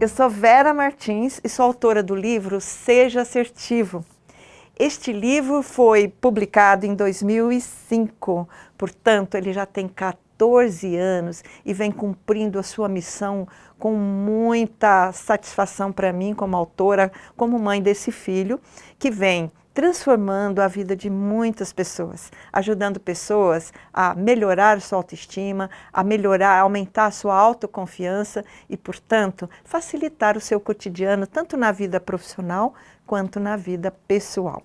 Eu sou Vera Martins e sou autora do livro Seja Assertivo. Este livro foi publicado em 2005, portanto, ele já tem 14 anos e vem cumprindo a sua missão com muita satisfação para mim, como autora, como mãe desse filho, que vem transformando a vida de muitas pessoas, ajudando pessoas a melhorar sua autoestima, a melhorar, a aumentar a sua autoconfiança e, portanto, facilitar o seu cotidiano, tanto na vida profissional quanto na vida pessoal.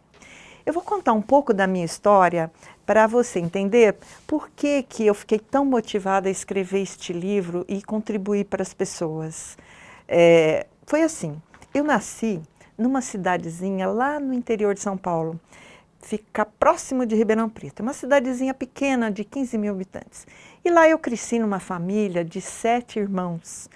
Eu vou contar um pouco da minha história para você entender por que eu fiquei tão motivada a escrever este livro e contribuir para as pessoas. Foi assim, eu nasci numa cidadezinha lá no interior de São Paulo, fica próximo de Ribeirão Preto, uma cidadezinha pequena de 15 mil habitantes. E lá eu cresci numa família de 7 irmãos,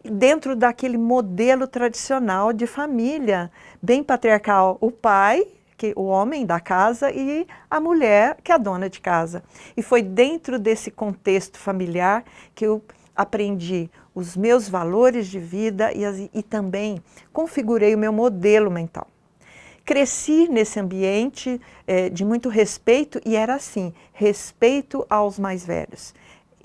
dentro daquele modelo tradicional de família, bem patriarcal, o pai, o homem da casa, e a mulher, que é a dona de casa. E foi dentro desse contexto familiar que eu aprendi os meus valores de vida e também configurei o meu modelo mental. Cresci nesse ambiente de muito respeito e era assim, respeito aos mais velhos.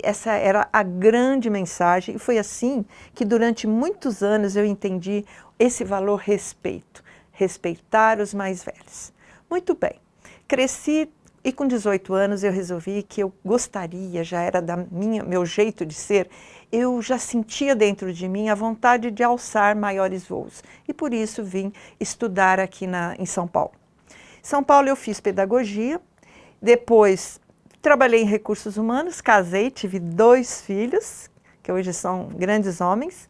Essa era a grande mensagem e foi assim que durante muitos anos eu entendi esse valor respeito, respeitar os mais velhos. Muito bem, cresci e com 18 anos eu resolvi que eu gostaria, já era meu jeito de ser, eu já sentia dentro de mim a vontade de alçar maiores voos. E por isso vim estudar aqui em São Paulo. Em São Paulo eu fiz pedagogia, depois trabalhei em recursos humanos, casei, tive 2 filhos, que hoje são grandes homens.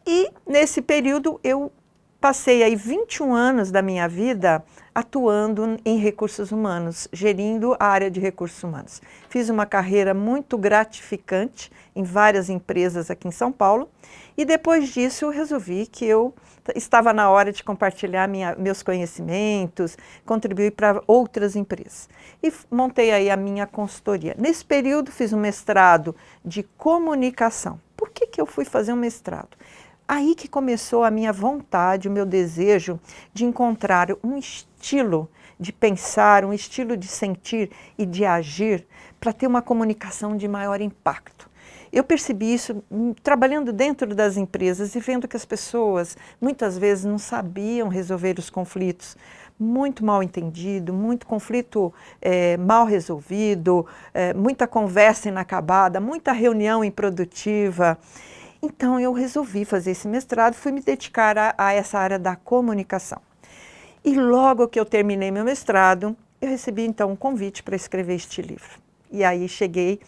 E nesse período eu passei aí 21 anos da minha vida atuando em recursos humanos, gerindo a área de recursos humanos. Fiz uma carreira muito gratificante em várias empresas aqui em São Paulo e depois disso eu resolvi que eu estava na hora de compartilhar meus conhecimentos, contribuir para outras empresas. E montei aí a minha consultoria. Nesse período fiz um mestrado de comunicação. Por que eu fui fazer um mestrado? Aí que começou a minha vontade, o meu desejo de encontrar um estilo de pensar, um estilo de sentir e de agir para ter uma comunicação de maior impacto. Eu percebi isso trabalhando dentro das empresas e vendo que as pessoas muitas vezes não sabiam resolver os conflitos. Muito mal entendido, muito conflito mal resolvido, muita conversa inacabada, muita reunião improdutiva. Então eu resolvi fazer esse mestrado, fui me dedicar a essa área da comunicação. E logo que eu terminei meu mestrado, eu recebi então um convite para escrever este livro. E aí cheguei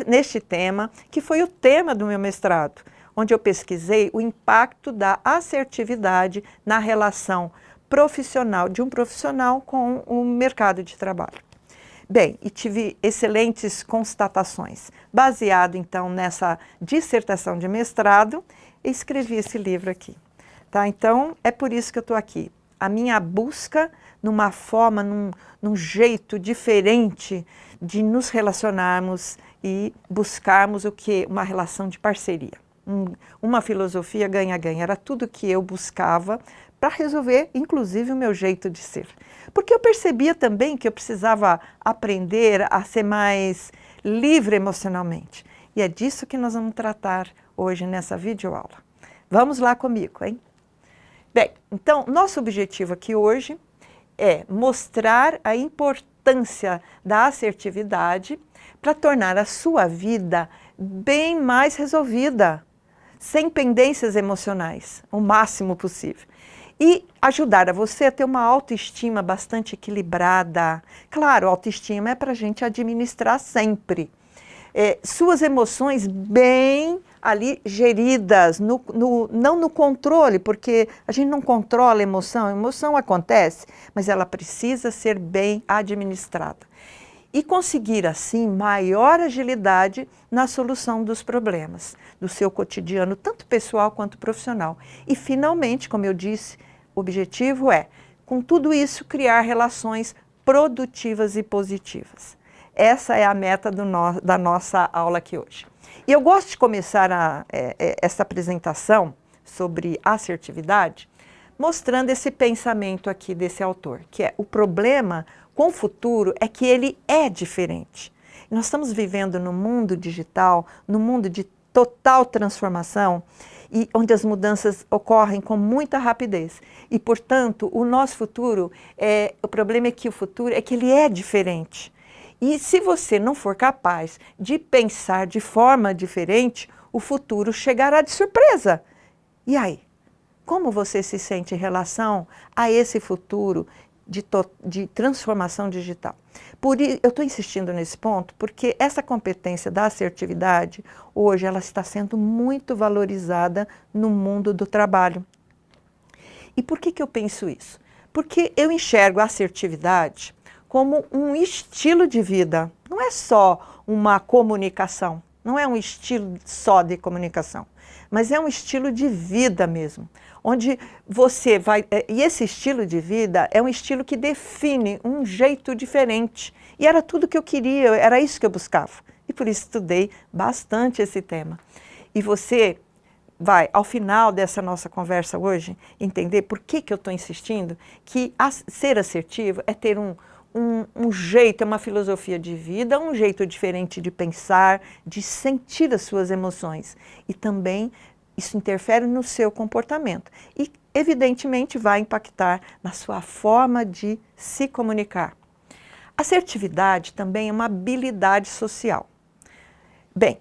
neste tema, que foi o tema do meu mestrado, onde eu pesquisei o impacto da assertividade na relação profissional, de um profissional com o mercado de trabalho. Bem, e tive excelentes constatações. Baseado, então, nessa dissertação de mestrado, escrevi esse livro aqui. Tá? Então, é por isso que eu estou aqui. A minha busca numa forma, num jeito diferente de nos relacionarmos e buscarmos o que? Uma relação de parceria. Uma filosofia ganha-ganha. Era tudo que eu buscava para resolver, inclusive, o meu jeito de ser. Porque eu percebia também que eu precisava aprender a ser mais livre emocionalmente. E é disso que nós vamos tratar hoje nessa videoaula. Vamos lá comigo, hein? Bem, então, nosso objetivo aqui hoje é mostrar a importância da assertividade para tornar a sua vida bem mais resolvida, sem pendências emocionais, o máximo possível. E ajudar a você a ter uma autoestima bastante equilibrada. Claro, autoestima é para a gente administrar sempre. Suas emoções bem ali geridas, não no controle, porque a gente não controla a emoção acontece, mas ela precisa ser bem administrada. E conseguir, assim, maior agilidade na solução dos problemas do seu cotidiano, tanto pessoal quanto profissional. E, finalmente, como eu disse, o objetivo é, com tudo isso, criar relações produtivas e positivas. Essa é a meta da nossa aula aqui hoje. E eu gosto de começar essa apresentação sobre assertividade, mostrando esse pensamento aqui desse autor, que é o problema com o futuro é que ele é diferente. Nós estamos vivendo no mundo digital, no mundo de total transformação, e onde as mudanças ocorrem com muita rapidez. E, portanto, o nosso futuro, o problema é que o futuro é que ele é diferente. E se você não for capaz de pensar de forma diferente, o futuro chegará de surpresa. E aí? Como você se sente em relação a esse futuro de transformação digital? Eu estou insistindo nesse ponto porque essa competência da assertividade, hoje, ela está sendo muito valorizada no mundo do trabalho. E por que eu penso isso? Porque eu enxergo a assertividade como um estilo de vida, não é só uma comunicação, não é um estilo só de comunicação, mas é um estilo de vida mesmo, onde você vai... E esse estilo de vida é um estilo que define um jeito diferente. E era tudo que eu queria, era isso que eu buscava. E por isso estudei bastante esse tema. E você vai, ao final dessa nossa conversa hoje, entender por que eu estou insistindo que ser assertivo é ter um jeito, é uma filosofia de vida, um jeito diferente de pensar, de sentir as suas emoções. E também isso interfere no seu comportamento e, evidentemente, vai impactar na sua forma de se comunicar. Assertividade também é uma habilidade social. Bem,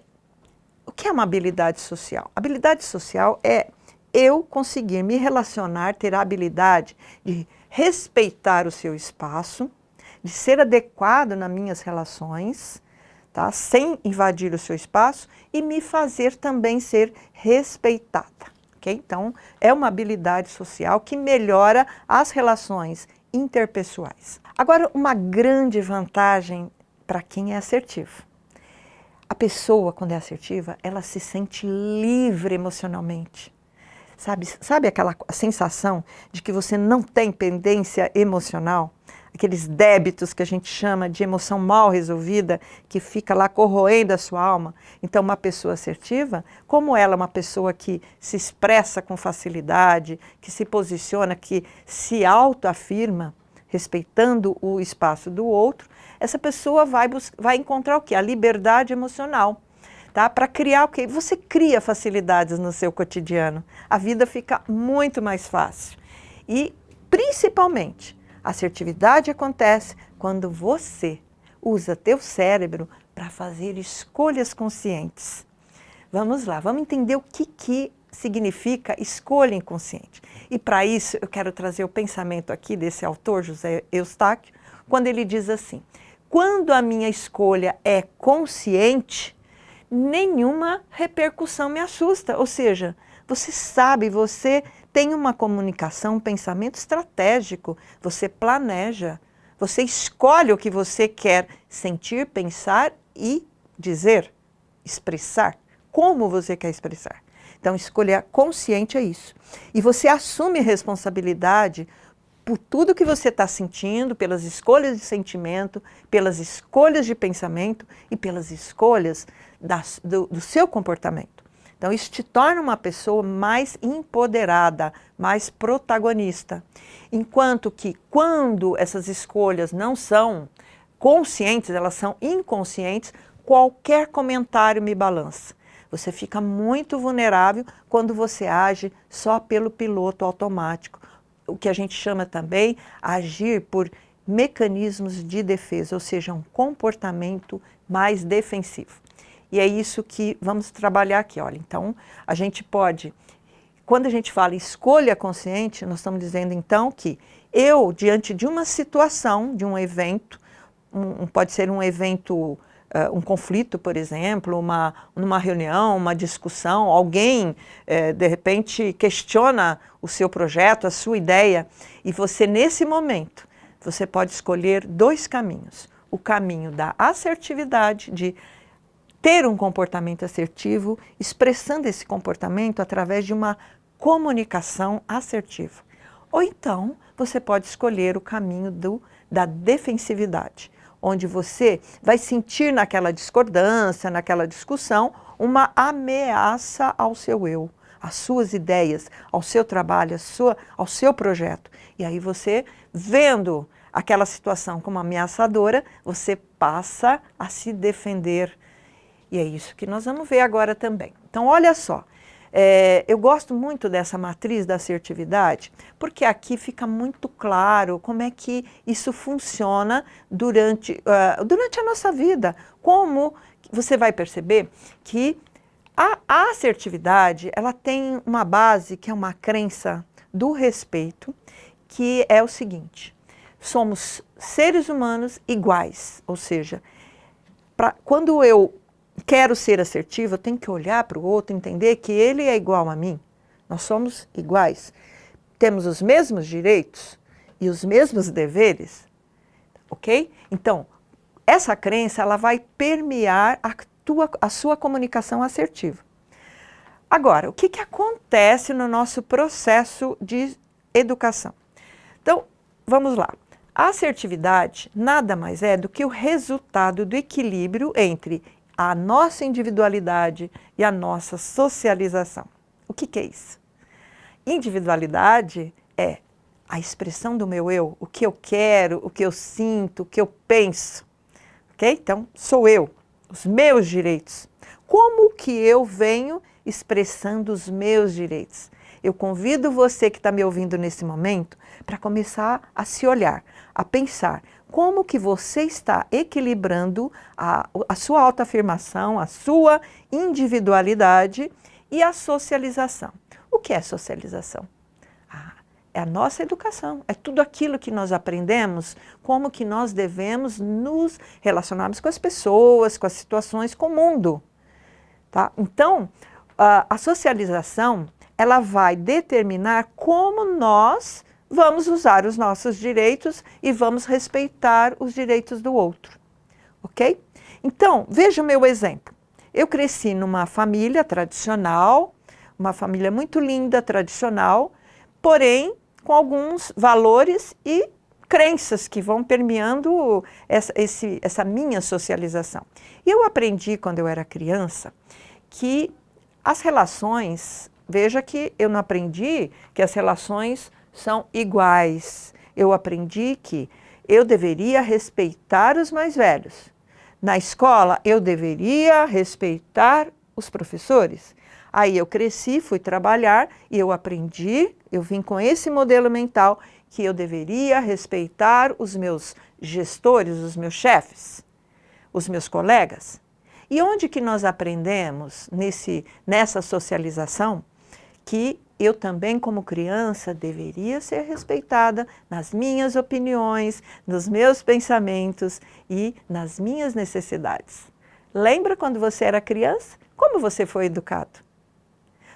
o que é uma habilidade social? Habilidade social é eu conseguir me relacionar, ter a habilidade de respeitar o seu espaço, de ser adequado nas minhas relações, tá? Sem invadir o seu espaço e me fazer também ser respeitada. Okay? Então, é uma habilidade social que melhora as relações interpessoais. Agora, uma grande vantagem para quem é assertivo. A pessoa, quando é assertiva, ela se sente livre emocionalmente. Sabe aquela sensação de que você não tem pendência emocional? Aqueles débitos que a gente chama de emoção mal resolvida, que fica lá corroendo a sua alma. Então, uma pessoa assertiva, como ela é uma pessoa que se expressa com facilidade, que se posiciona, que se autoafirma, respeitando o espaço do outro, essa pessoa vai encontrar o quê? A liberdade emocional. Tá? Para criar o quê? Você cria facilidades no seu cotidiano. A vida fica muito mais fácil. E, principalmente, a assertividade acontece quando você usa teu cérebro para fazer escolhas conscientes. Vamos lá, vamos entender o que significa escolha inconsciente. E para isso eu quero trazer o pensamento aqui desse autor, José Eustáquio, quando ele diz assim: quando a minha escolha é consciente, nenhuma repercussão me assusta. Ou seja, você sabe, você tem uma comunicação, um pensamento estratégico, você planeja, você escolhe o que você quer sentir, pensar e dizer, expressar, como você quer expressar. Então, escolher consciente é isso. E você assume responsabilidade por tudo que você está sentindo, pelas escolhas de sentimento, pelas escolhas de pensamento e pelas escolhas do seu comportamento. Então, isso te torna uma pessoa mais empoderada, mais protagonista. Enquanto que, quando essas escolhas não são conscientes, elas são inconscientes, qualquer comentário me balança. Você fica muito vulnerável quando você age só pelo piloto automático, o que a gente chama também agir por mecanismos de defesa, ou seja, um comportamento mais defensivo. E é isso que vamos trabalhar aqui. Olha, então, a gente pode, quando a gente fala escolha consciente, nós estamos dizendo então que eu, diante de uma situação, de um evento, pode ser um evento, um conflito, por exemplo, numa reunião, uma discussão, alguém, de repente, questiona o seu projeto, a sua ideia, e você, nesse momento, você pode escolher dois caminhos. O caminho da assertividade, de ter um comportamento assertivo, expressando esse comportamento através de uma comunicação assertiva. Ou então, você pode escolher o caminho da defensividade, onde você vai sentir naquela discordância, naquela discussão, uma ameaça ao seu eu. às suas ideias, ao seu trabalho, ao seu projeto. E aí você, vendo aquela situação como ameaçadora, você passa a se defender. E é isso que nós vamos ver agora também. Então, olha só. Eu gosto muito dessa matriz da assertividade, porque aqui fica muito claro como é que isso funciona durante a nossa vida. Como você vai perceber que a assertividade, ela tem uma base que é uma crença do respeito, que é o seguinte: somos seres humanos iguais, ou seja, quando eu quero ser assertivo, eu tenho que olhar para o outro, entender que ele é igual a mim. Nós somos iguais. Temos os mesmos direitos e os mesmos deveres, ok? Então, essa crença, ela vai permear a sua comunicação assertiva. Agora, o que acontece no nosso processo de educação? Então, vamos lá. A assertividade nada mais é do que o resultado do equilíbrio entre a nossa individualidade e a nossa socialização. O que é isso? Individualidade é a expressão do meu eu, o que eu quero, o que eu sinto, o que eu penso. Ok? Então, sou eu, os meus direitos. Como que eu venho expressando os meus direitos? Eu convido você que está me ouvindo nesse momento para começar a se olhar, a pensar como que você está equilibrando a sua autoafirmação, a sua individualidade e a socialização. O que é socialização? É a nossa educação, é tudo aquilo que nós aprendemos, como que nós devemos nos relacionarmos com as pessoas, com as situações, com o mundo. Tá? Então, a socialização, ela vai determinar como nós vamos usar os nossos direitos e vamos respeitar os direitos do outro, ok? Então, veja o meu exemplo. Eu cresci numa família tradicional, uma família muito linda, tradicional, porém com alguns valores e crenças que vão permeando essa minha socialização. E eu aprendi, quando eu era criança, que as relações, veja que eu não aprendi que as relações são iguais. Eu aprendi que eu deveria respeitar os mais velhos. Na escola, eu deveria respeitar os professores. Aí eu cresci, fui trabalhar e eu aprendi, eu vim com esse modelo mental que eu deveria respeitar os meus gestores, os meus chefes, os meus colegas. E onde que nós aprendemos nessa socialização que eu também, como criança, deveria ser respeitada nas minhas opiniões, nos meus pensamentos e nas minhas necessidades. Lembra quando você era criança? Como você foi educado?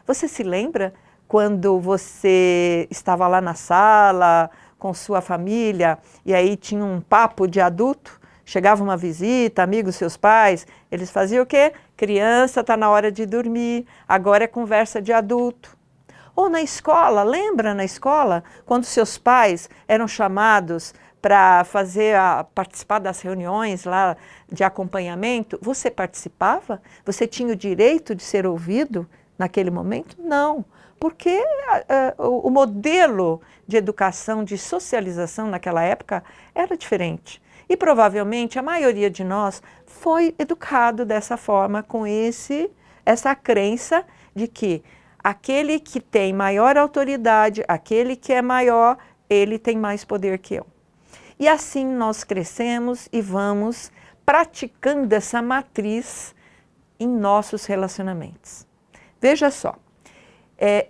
Você se lembra quando você estava lá na sala com sua família e aí tinha um papo de adulto? Chegava uma visita, amigos seus pais, eles faziam o quê? Criança, está na hora de dormir, agora é conversa de adulto. Ou na escola, lembra na escola, quando seus pais eram chamados para participar das reuniões lá de acompanhamento, você participava? Você tinha o direito de ser ouvido naquele momento? Não, porque o modelo de educação, de socialização naquela época era diferente. E provavelmente a maioria de nós foi educado dessa forma, com essa crença de que aquele que tem maior autoridade, aquele que é maior, ele tem mais poder que eu. E assim nós crescemos e vamos praticando essa matriz em nossos relacionamentos. Veja só,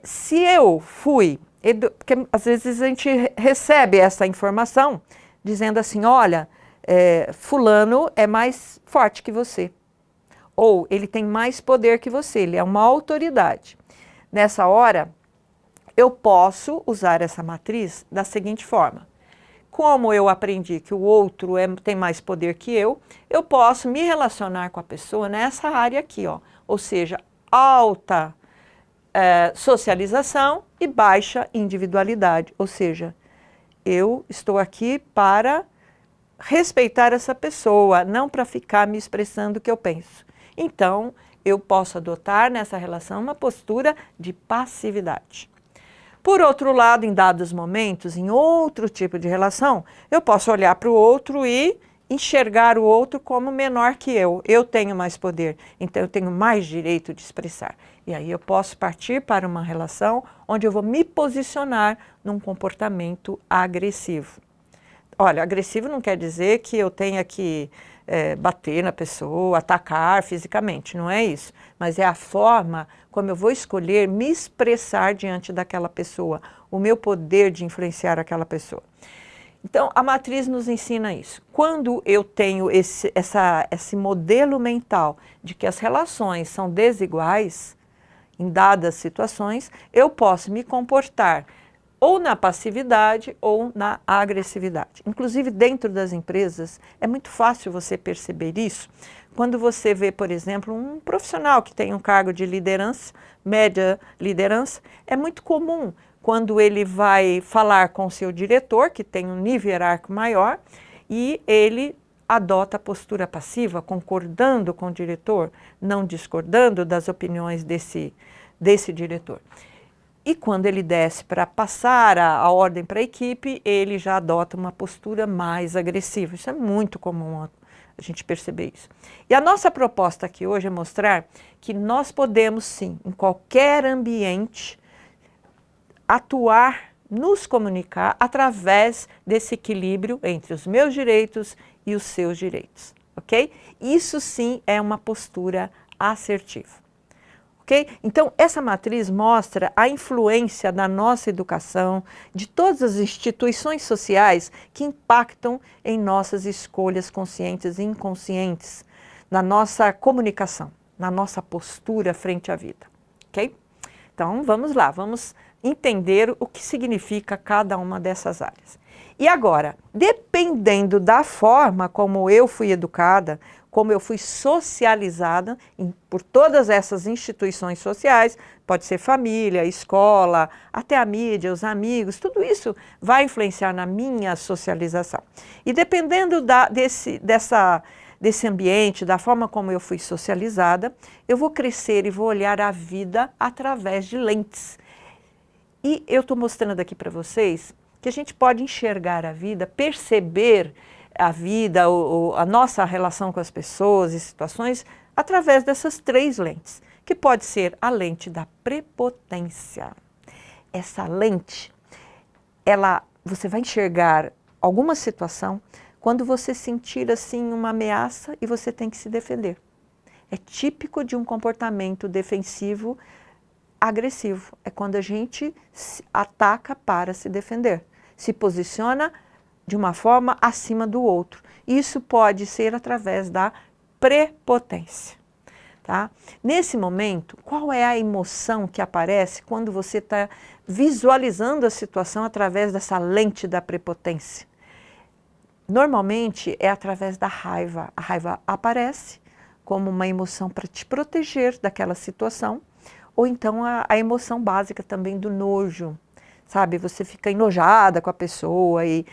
se eu fui, porque às vezes a gente recebe essa informação dizendo assim, olha, fulano é mais forte que você, ou ele tem mais poder que você, ele é uma autoridade. Nessa hora, eu posso usar essa matriz da seguinte forma. Como eu aprendi que o outro tem mais poder que eu posso me relacionar com a pessoa nessa área aqui, ó, ou seja, alta socialização e baixa individualidade, ou seja, eu estou aqui para respeitar essa pessoa, não para ficar me expressando o que eu penso. Então, eu posso adotar nessa relação uma postura de passividade. Por outro lado, em dados momentos, em outro tipo de relação, eu posso olhar para o outro e enxergar o outro como menor que eu tenho mais poder, então eu tenho mais direito de expressar. E aí eu posso partir para uma relação onde eu vou me posicionar num comportamento agressivo. Olha, agressivo não quer dizer que eu tenha que bater na pessoa, atacar fisicamente, não é isso. Mas é a forma como eu vou escolher me expressar diante daquela pessoa, o meu poder de influenciar aquela pessoa. Então, a matriz nos ensina isso. Quando eu tenho esse modelo mental de que as relações são desiguais, em dadas situações, eu posso me comportar ou na passividade ou na agressividade. Inclusive, dentro das empresas, é muito fácil você perceber isso quando você vê, por exemplo, um profissional que tem um cargo de liderança, média liderança, é muito comum quando ele vai falar com o seu diretor, que tem um nível hierárquico maior, e ele adota a postura passiva, concordando com o diretor, não discordando das opiniões desse diretor. E quando ele desce para passar a ordem para a equipe, ele já adota uma postura mais agressiva. Isso é muito comum a gente perceber isso. E a nossa proposta aqui hoje é mostrar que nós podemos sim, em qualquer ambiente, atuar, nos comunicar através desse equilíbrio entre os meus direitos e os seus direitos, ok? Isso sim é uma postura assertiva. Okay? Então, essa matriz mostra a influência da nossa educação, de todas as instituições sociais que impactam em nossas escolhas conscientes e inconscientes, na nossa comunicação, na nossa postura frente à vida. Okay? Então, vamos lá, vamos entender o que significa cada uma dessas áreas. E agora, dependendo da forma como eu fui educada, como eu fui socializada por todas essas instituições sociais, pode ser família, escola, até a mídia, os amigos, tudo isso vai influenciar na minha socialização. E dependendo desse ambiente, da forma como eu fui socializada, eu vou crescer e vou olhar a vida através de lentes. E eu estou mostrando aqui para vocês que a gente pode enxergar a vida, perceber a vida, a nossa relação com as pessoas e situações através dessas três lentes, que pode ser a lente da prepotência. Essa lente, você vai enxergar alguma situação quando você sentir assim uma ameaça e você tem que se defender. É típico de um comportamento defensivo agressivo. É quando a gente ataca para se defender, se posiciona de uma forma acima do outro. Isso pode ser através da prepotência. Tá? Nesse momento, qual é a emoção que aparece quando você está visualizando a situação através dessa lente da prepotência? Normalmente é através da raiva. A raiva aparece como uma emoção para te proteger daquela situação, ou então a emoção básica também do nojo. Sabe, você fica enojada com a pessoa e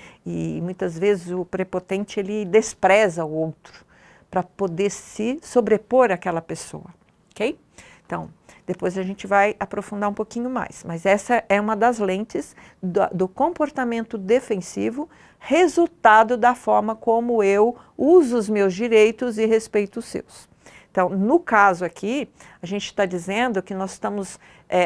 muitas vezes o prepotente ele despreza o outro para poder se sobrepor àquela pessoa, ok? Então, depois a gente vai aprofundar um pouquinho mais, mas essa é uma das lentes do comportamento defensivo, resultado da forma como eu uso os meus direitos e respeito os seus. Então, no caso aqui, a gente está dizendo que nós estamos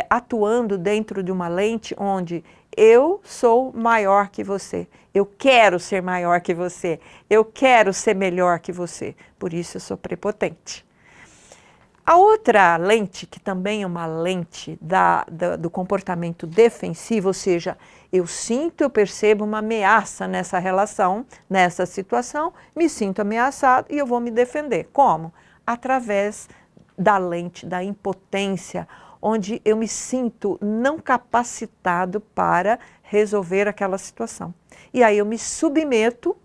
atuando dentro de uma lente onde eu sou maior que você, eu quero ser maior que você, eu quero ser melhor que você, por isso eu sou prepotente. A outra lente, que também é uma lente do comportamento defensivo, ou seja, eu sinto, eu percebo uma ameaça nessa relação, nessa situação, me sinto ameaçado e eu vou me defender. Como? Através da lente da impotência, onde eu me sinto não capacitado para resolver aquela situação. E aí eu me submeto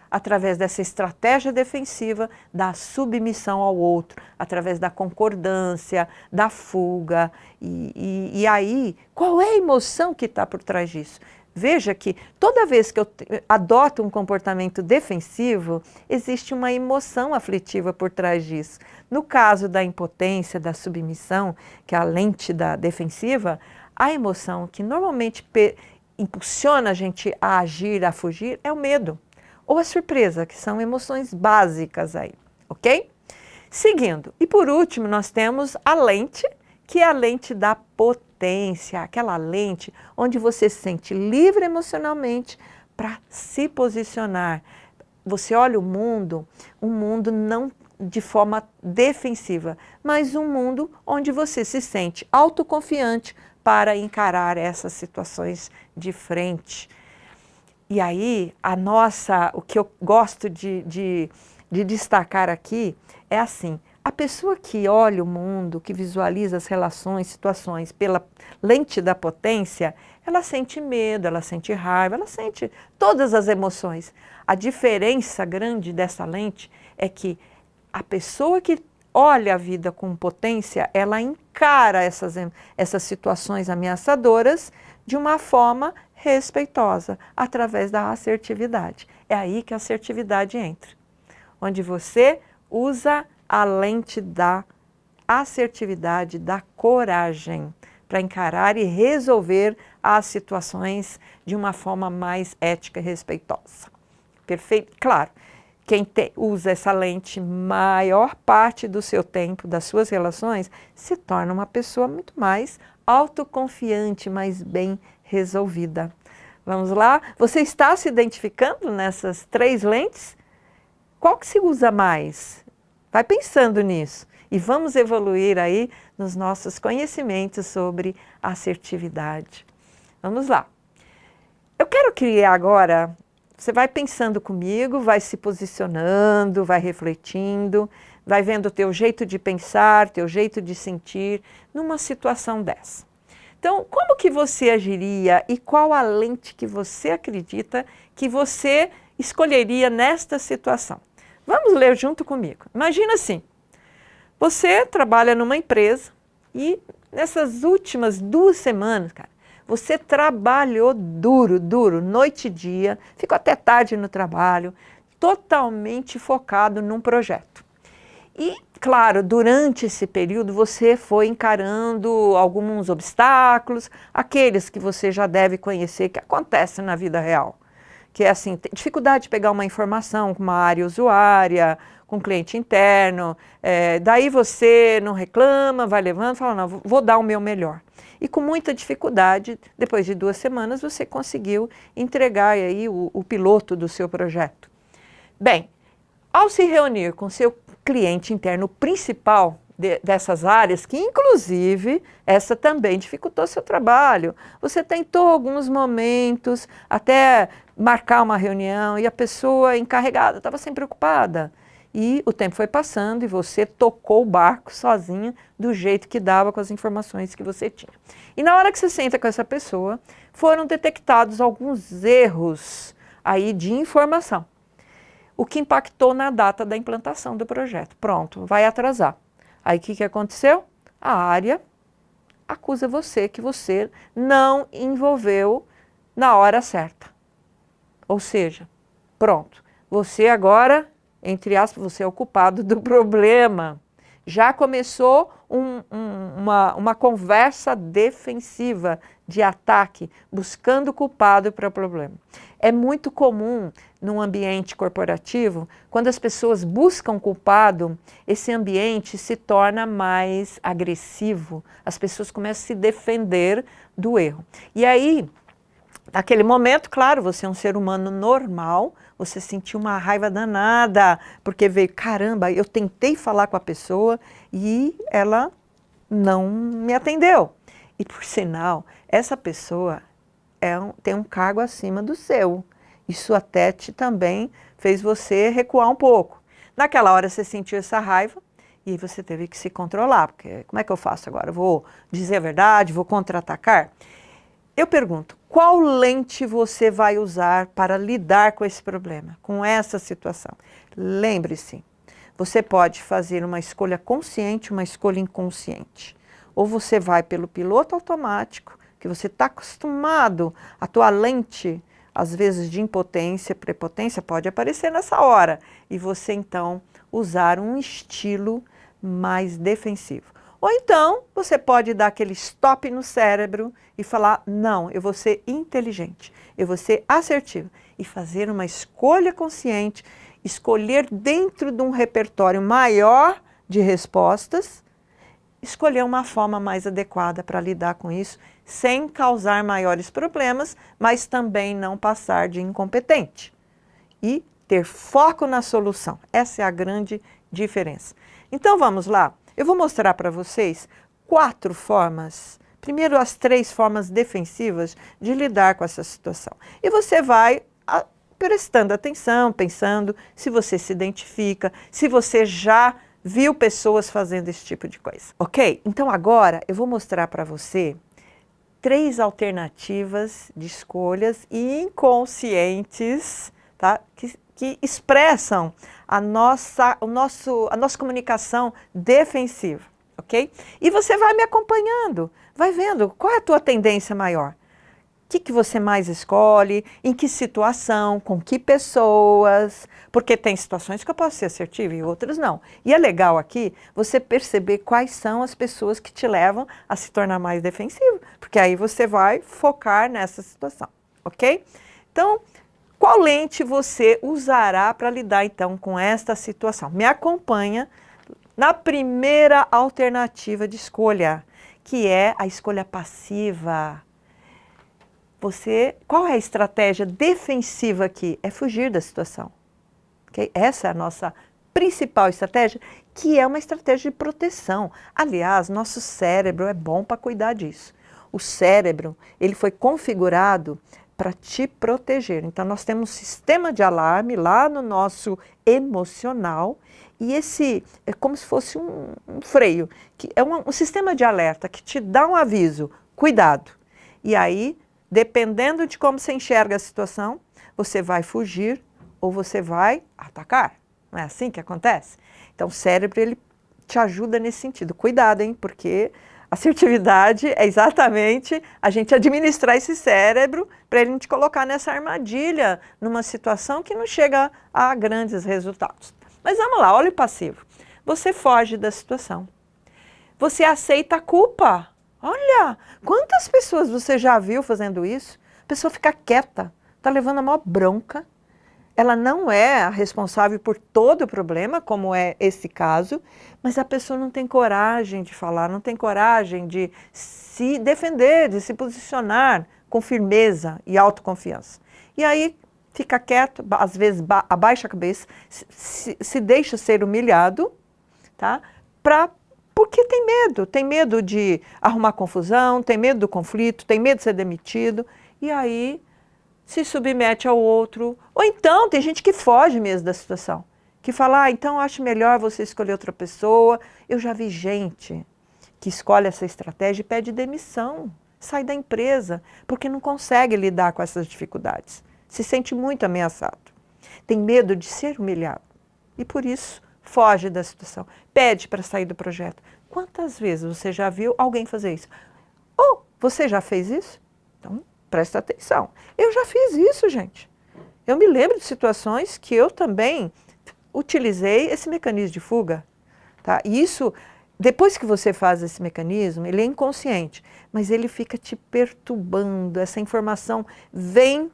através dessa estratégia defensiva da submissão ao outro, através da concordância, da fuga. E aí, qual é a emoção que está por trás disso? Veja que toda vez que eu adoto um comportamento defensivo, existe uma emoção aflitiva por trás disso. No caso da impotência, da submissão, que é a lente da defensiva, a emoção que normalmente impulsiona a gente a agir, a fugir, é o medo. Ou a surpresa, que são emoções básicas aí, ok? Seguindo, e por último, nós temos a lente, que é a lente da potência, aquela lente onde você se sente livre emocionalmente para se posicionar. Você olha o mundo, um mundo não de forma defensiva, mas um mundo onde você se sente autoconfiante para encarar essas situações de frente. E aí, o que eu gosto de destacar aqui é assim, a pessoa que olha o mundo, que visualiza as relações, situações pela lente da potência, ela sente medo, ela sente raiva, ela sente todas as emoções. A diferença grande dessa lente é que a pessoa que olha a vida com potência, ela encara essas situações ameaçadoras de uma forma respeitosa, através da assertividade. É aí que a assertividade entra, onde você usa a lente da assertividade, da coragem, para encarar e resolver as situações de uma forma mais ética e respeitosa. Perfeito? Claro, quem usa essa lente maior parte do seu tempo, das suas relações, se torna uma pessoa muito mais autoconfiante, mais bem resolvida. Vamos lá? Você está se identificando nessas 3 lentes? Qual que se usa mais? Vai pensando nisso e vamos evoluir aí nos nossos conhecimentos sobre assertividade. Vamos lá. Eu quero criar agora, você vai pensando comigo, vai se posicionando, vai refletindo, vai vendo o teu jeito de pensar, teu jeito de sentir numa situação dessa. Então, como que você agiria e qual a lente que você acredita que você escolheria nesta situação? Vamos ler junto comigo. Imagina assim, você trabalha numa empresa e nessas últimas 2 semanas, cara, você trabalhou duro, noite e dia, ficou até tarde no trabalho, totalmente focado num projeto. E, claro, durante esse período você foi encarando alguns obstáculos, aqueles que você já deve conhecer que acontecem na vida real. Que é assim, dificuldade de pegar uma informação com uma área usuária, com um cliente interno, daí você não reclama, vai levando, fala, não, vou dar o meu melhor. E com muita dificuldade, depois de 2 semanas, você conseguiu entregar aí o piloto do seu projeto. Bem, ao se reunir com seu cliente interno principal dessas áreas, que inclusive essa também dificultou seu trabalho, você tentou alguns momentos até marcar uma reunião e a pessoa encarregada estava sempre ocupada. E o tempo foi passando e você tocou o barco sozinha do jeito que dava com as informações que você tinha. E na hora que você senta com essa pessoa, foram detectados alguns erros aí de informação, o que impactou na data da implantação do projeto. Pronto, vai atrasar. Aí o que aconteceu? A área acusa você que você não envolveu na hora certa. Ou seja, pronto, você agora, entre aspas, você é o culpado do problema. Já começou uma conversa defensiva de ataque, buscando culpado para o problema. É muito comum num ambiente corporativo, quando as pessoas buscam culpado, esse ambiente se torna mais agressivo, as pessoas começam a se defender do erro. E aí, naquele momento, claro, você é um ser humano normal, você sentiu uma raiva danada, porque veio, caramba, eu tentei falar com a pessoa e ela não me atendeu. E por sinal, essa pessoa tem um cargo acima do seu. Isso até também fez você recuar um pouco. Naquela hora você sentiu essa raiva e você teve que se controlar, porque como é que eu faço agora? Vou dizer a verdade, vou contra-atacar? Eu pergunto, qual lente você vai usar para lidar com esse problema, com essa situação? Lembre-se, você pode fazer uma escolha consciente, uma escolha inconsciente. Ou você vai pelo piloto automático, que você está acostumado, a tua lente, às vezes de impotência, prepotência, pode aparecer nessa hora. E você, então, usar um estilo mais defensivo. Ou então, você pode dar aquele stop no cérebro e falar, não, eu vou ser inteligente, eu vou ser assertivo. E fazer uma escolha consciente, escolher dentro de um repertório maior de respostas, escolher uma forma mais adequada para lidar com isso, sem causar maiores problemas, mas também não passar de incompetente. E ter foco na solução. Essa é a grande diferença. Então vamos lá. Eu vou mostrar para vocês 4 formas. Primeiro, as 3 formas defensivas de lidar com essa situação. E você vai prestando atenção, pensando se você se identifica, se você já viu pessoas fazendo esse tipo de coisa. Ok? Então agora eu vou mostrar para você 3 alternativas de escolhas inconscientes, tá? Que expressam a nossa comunicação defensiva, ok? E você vai me acompanhando, vai vendo qual é a tua tendência maior. O que você mais escolhe, em que situação, com que pessoas, porque tem situações que eu posso ser assertiva e outras não. E é legal aqui você perceber quais são as pessoas que te levam a se tornar mais defensivo, porque aí você vai focar nessa situação, ok? Então, qual lente você usará para lidar então com esta situação? Me acompanha na primeira alternativa de escolha, que é a escolha passiva. Qual é a estratégia defensiva aqui? É fugir da situação. Okay? Essa é a nossa principal estratégia, que é uma estratégia de proteção. Aliás, nosso cérebro é bom para cuidar disso. O cérebro, ele foi configurado para te proteger. Então, nós temos um sistema de alarme lá no nosso emocional, e esse é como se fosse um freio, que é um sistema de alerta que te dá um aviso, cuidado. E aí, dependendo de como você enxerga a situação, você vai fugir ou você vai atacar. Não é assim que acontece? Então, o cérebro, ele te ajuda nesse sentido. Cuidado, hein? Porque assertividade é exatamente a gente administrar esse cérebro para ele não te colocar nessa armadilha, numa situação que não chega a grandes resultados. Mas vamos lá, olha o passivo. Você foge da situação. Você aceita a culpa. Olha, quantas pessoas você já viu fazendo isso? A pessoa fica quieta, está levando a maior bronca. Ela não é a responsável por todo o problema, como é esse caso, mas a pessoa não tem coragem de falar, não tem coragem de se defender, de se posicionar com firmeza e autoconfiança. E aí fica quieto, às vezes abaixa a cabeça, se deixa ser humilhado, tá? Porque tem medo de arrumar confusão, tem medo do conflito, tem medo de ser demitido, e aí se submete ao outro. Ou então, tem gente que foge mesmo da situação, que fala, então acho melhor você escolher outra pessoa. Eu já vi gente que escolhe essa estratégia e pede demissão, sai da empresa, porque não consegue lidar com essas dificuldades. Se sente muito ameaçado, tem medo de ser humilhado e por isso foge da situação, pede para sair do projeto. Quantas vezes você já viu alguém fazer isso? Ou você já fez isso? Então, presta atenção. Eu já fiz isso, gente. Eu me lembro de situações que eu também utilizei esse mecanismo de fuga. Tá? E isso, depois que você faz esse mecanismo, ele é inconsciente, mas ele fica te perturbando. Essa informação vem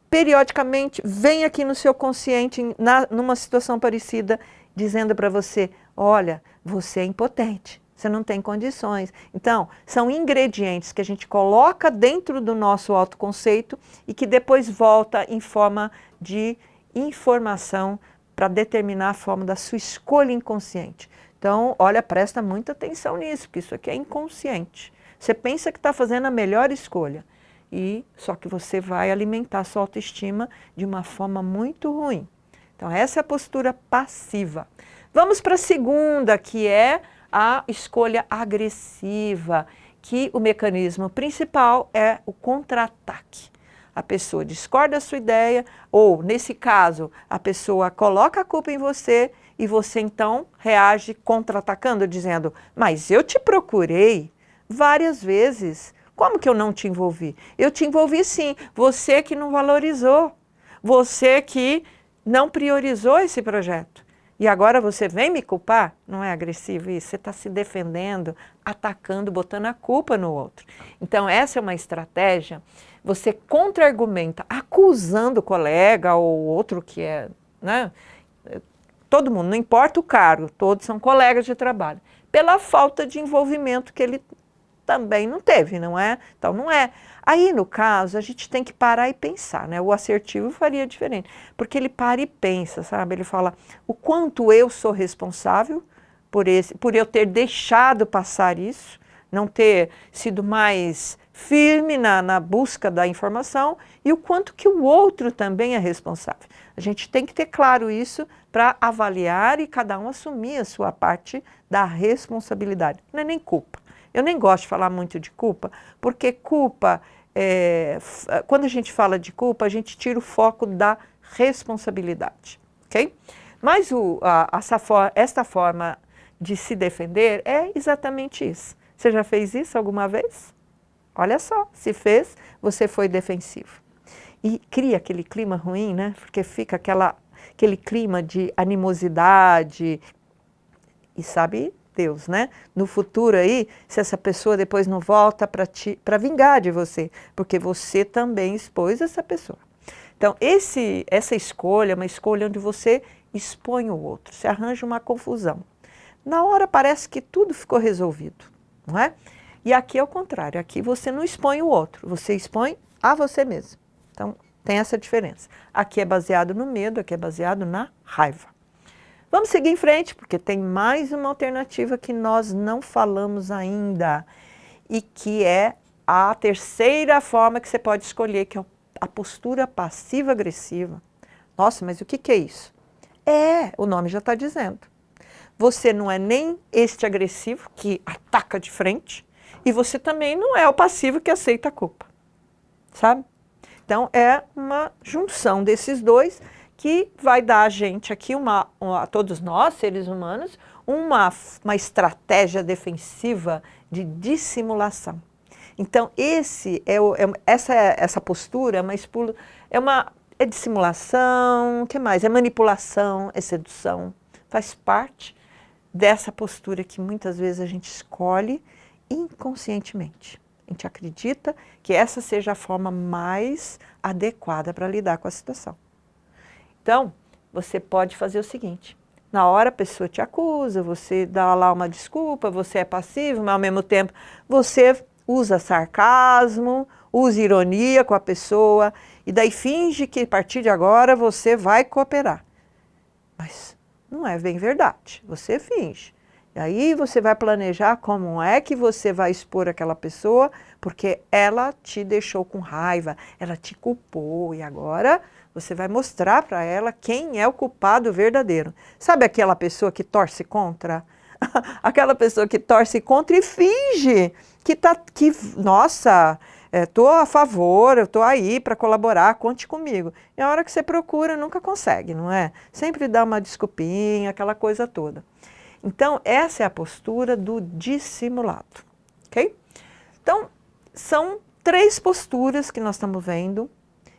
periodicamente, vem aqui no seu consciente, numa situação parecida, dizendo para você, olha, você é impotente, você não tem condições. Então, são ingredientes que a gente coloca dentro do nosso autoconceito e que depois volta em forma de informação para determinar a forma da sua escolha inconsciente. Então, olha, presta muita atenção nisso, porque isso aqui é inconsciente. Você pensa que está fazendo a melhor escolha, só que você vai alimentar a sua autoestima de uma forma muito ruim. Então, essa é a postura passiva. Vamos para a segunda, que é a escolha agressiva, que o mecanismo principal é o contra-ataque. A pessoa discorda da sua ideia, ou, nesse caso, a pessoa coloca a culpa em você e você, então, reage contra-atacando, dizendo, mas eu te procurei várias vezes, Como que eu não te envolvi? Eu te envolvi sim, você que não valorizou, você que não priorizou esse projeto. E agora você vem me culpar? Não é agressivo isso? Você está se defendendo, atacando, botando a culpa no outro. Então essa é uma estratégia, você contra-argumenta, acusando o colega ou outro que é, né? Todo mundo, não importa o cargo, todos são colegas de trabalho, pela falta de envolvimento que ele também não teve, não é? Então não é. Aí, no caso, a gente tem que parar e pensar, né? O assertivo faria diferente, porque ele para e pensa, sabe? Ele fala o quanto eu sou responsável por eu ter deixado passar isso, não ter sido mais firme na busca da informação e o quanto que o outro também é responsável. A gente tem que ter claro isso para avaliar e cada um assumir a sua parte da responsabilidade. Não é nem culpa. Eu nem gosto de falar muito de culpa, porque culpa, quando a gente fala de culpa, a gente tira o foco da responsabilidade, ok? Mas esta forma de se defender é exatamente isso. Você já fez isso alguma vez? Olha só, se fez, você foi defensivo. E cria aquele clima ruim, né? Porque fica aquele clima de animosidade e sabe Deus, né? No futuro aí, se essa pessoa depois não volta para vingar de você, porque você também expôs essa pessoa. Então, essa escolha é uma escolha onde você expõe o outro, se arranja uma confusão. Na hora parece que tudo ficou resolvido, não é? E aqui é o contrário, aqui você não expõe o outro, você expõe a você mesmo. Então, tem essa diferença. Aqui é baseado no medo, aqui é baseado na raiva. Vamos seguir em frente, porque tem mais uma alternativa que nós não falamos ainda e que é a terceira forma que você pode escolher, que é a postura passiva-agressiva. Nossa, mas o que é isso? O nome já está dizendo. Você não é nem este agressivo que ataca de frente e você também não é o passivo que aceita a culpa, sabe? Então, é uma junção desses dois que vai dar a gente aqui, a todos nós, seres humanos, uma estratégia defensiva de dissimulação. Então, essa postura é dissimulação, o que mais? É manipulação, é sedução, faz parte dessa postura que muitas vezes a gente escolhe inconscientemente. A gente acredita que essa seja a forma mais adequada para lidar com a situação. Então, você pode fazer o seguinte, na hora a pessoa te acusa, você dá lá uma desculpa, você é passivo, mas ao mesmo tempo você usa sarcasmo, usa ironia com a pessoa e daí finge que a partir de agora você vai cooperar. Mas não é bem verdade, você finge. E aí você vai planejar como é que você vai expor aquela pessoa, porque ela te deixou com raiva, ela te culpou e agora você vai mostrar para ela quem é o culpado verdadeiro. Sabe aquela pessoa que torce contra? Aquela pessoa que torce contra e finge nossa, estou a favor, eu estou aí para colaborar, conte comigo. E a hora que você procura, nunca consegue, não é? Sempre dá uma desculpinha, aquela coisa toda. Então, essa é a postura do dissimulado, ok? Então, são 3 posturas que nós estamos vendo,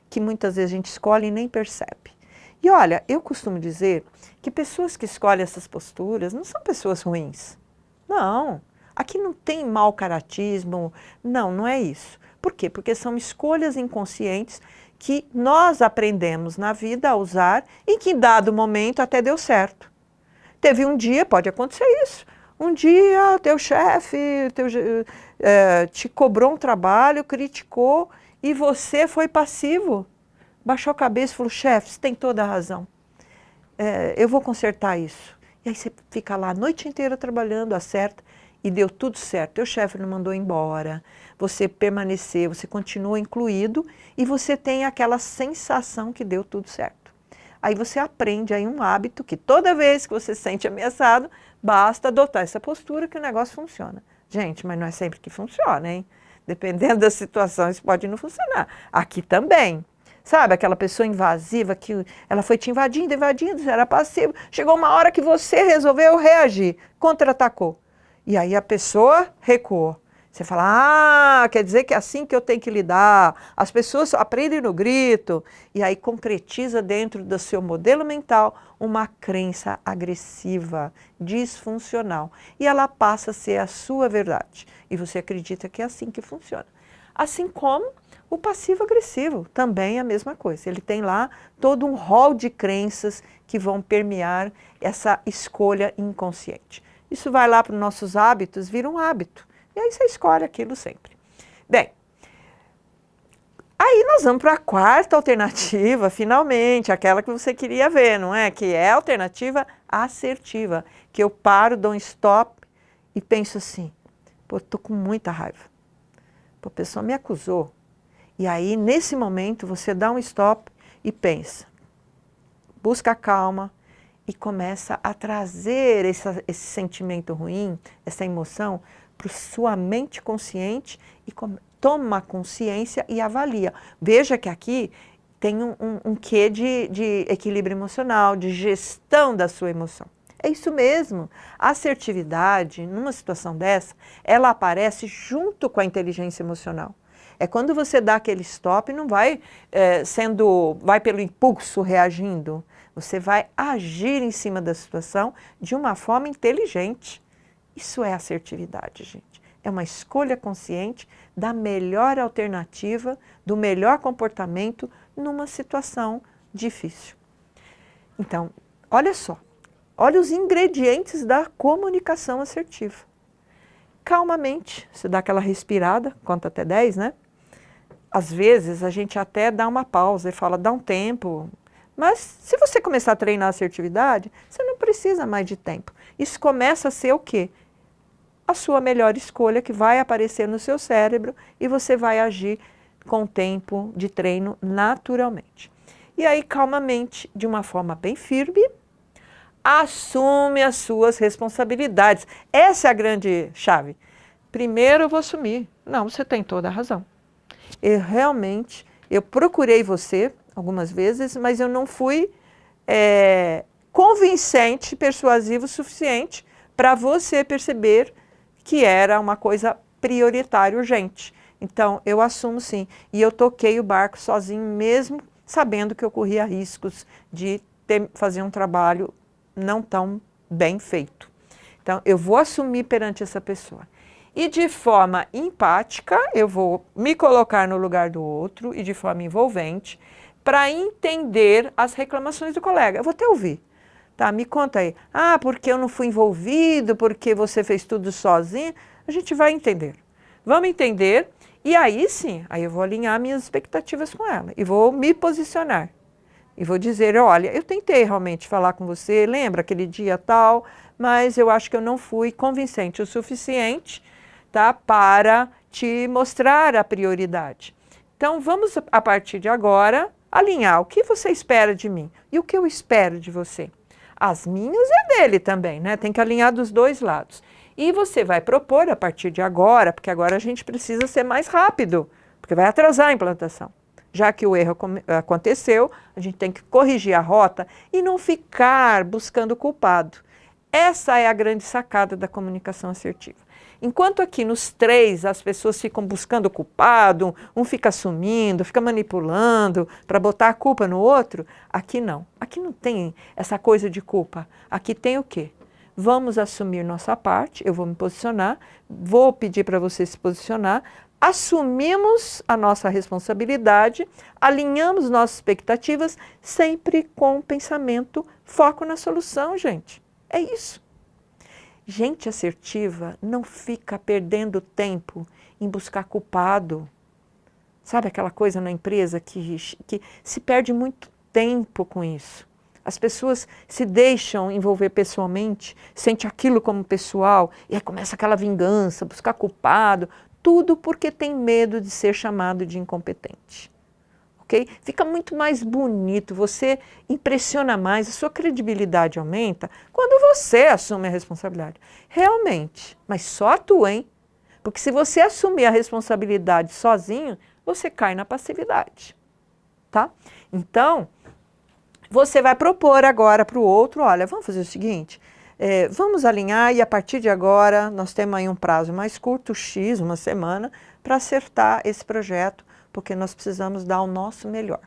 que muitas vezes a gente escolhe e nem percebe. E olha, eu costumo dizer que pessoas que escolhem essas posturas não são pessoas ruins. Não, aqui não tem mau caratismo, não é isso. Por quê? Porque são escolhas inconscientes que nós aprendemos na vida a usar e que em dado momento até deu certo. Teve um dia, pode acontecer isso, um dia teu chefe te cobrou um trabalho, criticou e você foi passivo, baixou a cabeça e falou, chefe, você tem toda a razão, eu vou consertar isso. E aí você fica lá a noite inteira trabalhando, acerta e deu tudo certo. Teu chefe não mandou embora, você permaneceu, você continuou incluído e você tem aquela sensação que deu tudo certo. Aí você aprende aí um hábito que toda vez que você se sente ameaçado, basta adotar essa postura que o negócio funciona. Gente, mas não é sempre que funciona, hein? Dependendo da situação, isso pode não funcionar. Aqui também. Sabe, aquela pessoa invasiva que ela foi te invadindo, você era passivo. Chegou uma hora que você resolveu reagir, contra-atacou. E aí a pessoa recuou. Você fala, quer dizer que é assim que eu tenho que lidar. As pessoas aprendem no grito. E aí concretiza dentro do seu modelo mental uma crença agressiva, disfuncional. E ela passa a ser a sua verdade. E você acredita que é assim que funciona. Assim como o passivo-agressivo, também é a mesma coisa. Ele tem lá todo um rol de crenças que vão permear essa escolha inconsciente. Isso vai lá para os nossos hábitos, vira um hábito. E aí você escolhe aquilo sempre. Bem, aí nós vamos para a quarta alternativa, finalmente, aquela que você queria ver, não é? Que é a alternativa assertiva, que eu paro, dou um stop e penso assim, pô, estou com muita raiva. Pô, a pessoa me acusou. E aí, nesse momento, você dá um stop e pensa, busca calma e começa a trazer esse sentimento ruim, essa emoção, para sua mente consciente e toma consciência e avalia. Veja que aqui tem um quê de equilíbrio emocional, de gestão da sua emoção. É isso mesmo. A assertividade, numa situação dessa, ela aparece junto com a inteligência emocional. É quando você dá aquele stop, não vai vai pelo impulso reagindo. Você vai agir em cima da situação de uma forma inteligente. Isso é assertividade, gente. É uma escolha consciente da melhor alternativa, do melhor comportamento numa situação difícil. Então, olha só. Olha os ingredientes da comunicação assertiva. Calmamente, você dá aquela respirada, conta até 10, né? Às vezes, a gente até dá uma pausa e fala, dá um tempo. Mas, se você começar a treinar a assertividade, você não precisa mais de tempo. Isso começa a ser o quê? A sua melhor escolha que vai aparecer no seu cérebro e você vai agir com o tempo de treino naturalmente. E aí, calmamente, de uma forma bem firme, assume as suas responsabilidades. Essa é a grande chave. Primeiro eu vou assumir. Não, você tem toda a razão. Eu procurei você algumas vezes, mas eu não fui convincente, persuasivo o suficiente para você perceber que era uma coisa prioritária, urgente. Então, eu assumo sim. E eu toquei o barco sozinho, mesmo sabendo que eu corria riscos de fazer um trabalho não tão bem feito. Então, eu vou assumir perante essa pessoa. E de forma empática, eu vou me colocar no lugar do outro e de forma envolvente para entender as reclamações do colega. Eu vou até ouvir. Tá, me conta aí. Porque eu não fui envolvido, porque você fez tudo sozinho. A gente vai entender. Vamos entender e aí sim, aí eu vou alinhar minhas expectativas com ela e vou me posicionar. E vou dizer, olha, eu tentei realmente falar com você, lembra aquele dia tal, mas eu acho que eu não fui convincente o suficiente, tá, para te mostrar a prioridade. Então, vamos, a partir de agora, alinhar o que você espera de mim e o que eu espero de você. As minhas é dele também, né? Tem que alinhar dos dois lados. E você vai propor a partir de agora, porque agora a gente precisa ser mais rápido, porque vai atrasar a implantação. Já que o erro aconteceu, a gente tem que corrigir a rota e não ficar buscando culpado. Essa é a grande sacada da comunicação assertiva. Enquanto aqui nos 3 as pessoas ficam buscando culpado, um fica assumindo, fica manipulando para botar a culpa no outro, aqui não. Aqui não tem essa coisa de culpa. Aqui tem o quê? Vamos assumir nossa parte, eu vou me posicionar, vou pedir para você se posicionar, assumimos a nossa responsabilidade, alinhamos nossas expectativas, sempre com pensamento, foco na solução, gente. É isso. Gente assertiva não fica perdendo tempo em buscar culpado. Sabe aquela coisa na empresa que se perde muito tempo com isso? As pessoas se deixam envolver pessoalmente, sente aquilo como pessoal, e aí começa aquela vingança, buscar culpado, tudo porque tem medo de ser chamado de incompetente. Okay? Fica muito mais bonito, você impressiona mais, a sua credibilidade aumenta quando você assume a responsabilidade. Realmente, mas só atua, hein? Porque se você assumir a responsabilidade sozinho, você cai na passividade, tá? Então, você vai propor agora para o outro, olha, vamos fazer o seguinte, Vamos alinhar e a partir de agora nós temos aí um prazo mais curto, X, uma semana, para acertar esse projeto, porque nós precisamos dar o nosso melhor.